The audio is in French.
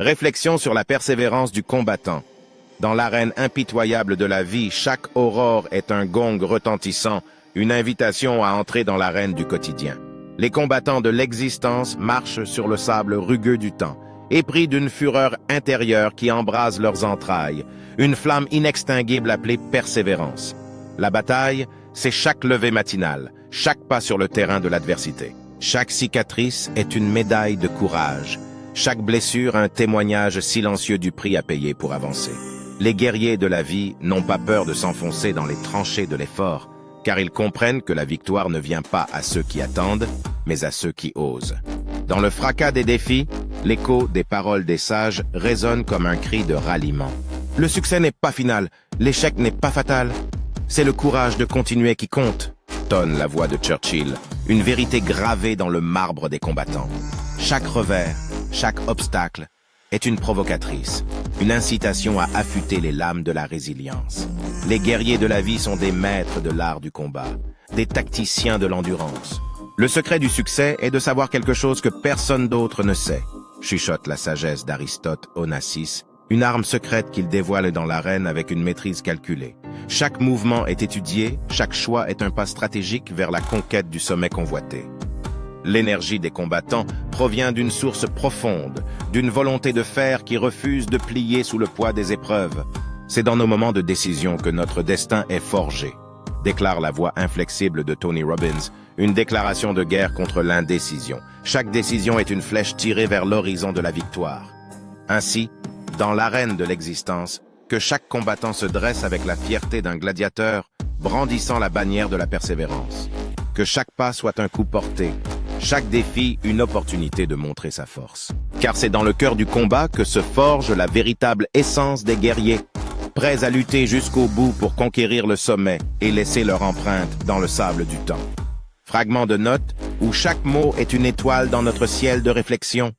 Réflexion sur la persévérance du combattant. Dans l'arène impitoyable de la vie, chaque aurore est un gong retentissant, une invitation à entrer dans l'arène du quotidien. Les combattants de l'existence marchent sur le sable rugueux du temps, épris d'une fureur intérieure qui embrase leurs entrailles, une flamme inextinguible appelée persévérance. La bataille, c'est chaque levée matinale, chaque pas sur le terrain de l'adversité. Chaque cicatrice est une médaille de courage, chaque blessure un témoignage silencieux du prix à payer pour avancer. Les guerriers de la vie n'ont pas peur de s'enfoncer dans les tranchées de l'effort, car ils comprennent que la victoire ne vient pas à ceux qui attendent, mais à ceux qui osent. Dans le fracas des défis, l'écho des paroles des sages résonne comme un cri de ralliement. Le succès n'est pas final, l'échec n'est pas fatal. C'est le courage de continuer qui compte, tonne la voix de Churchill, une vérité gravée dans le marbre des combattants. Chaque revers, chaque obstacle est une provocatrice, une incitation à affûter les lames de la résilience. Les guerriers de la vie sont des maîtres de l'art du combat, des tacticiens de l'endurance. Le secret du succès est de savoir quelque chose que personne d'autre ne sait, chuchote la sagesse d'Aristote Onassis, une arme secrète qu'il dévoile dans l'arène avec une maîtrise calculée. Chaque mouvement est étudié, chaque choix est un pas stratégique vers la conquête du sommet convoité. L'énergie des combattants provient d'une source profonde, d'une volonté de fer qui refuse de plier sous le poids des épreuves. C'est dans nos moments de décision que notre destin est forgé, déclare la voix inflexible de Tony Robbins, une déclaration de guerre contre l'indécision. Chaque décision est une flèche tirée vers l'horizon de la victoire. Ainsi, dans l'arène de l'existence, que chaque combattant se dresse avec la fierté d'un gladiateur, brandissant la bannière de la persévérance. Que chaque pas soit un coup porté, chaque défi une opportunité de montrer sa force. Car c'est dans le cœur du combat que se forge la véritable essence des guerriers, prêts à lutter jusqu'au bout pour conquérir le sommet et laisser leur empreinte dans le sable du temps. Fragment de notes où chaque mot est une étoile dans notre ciel de réflexion.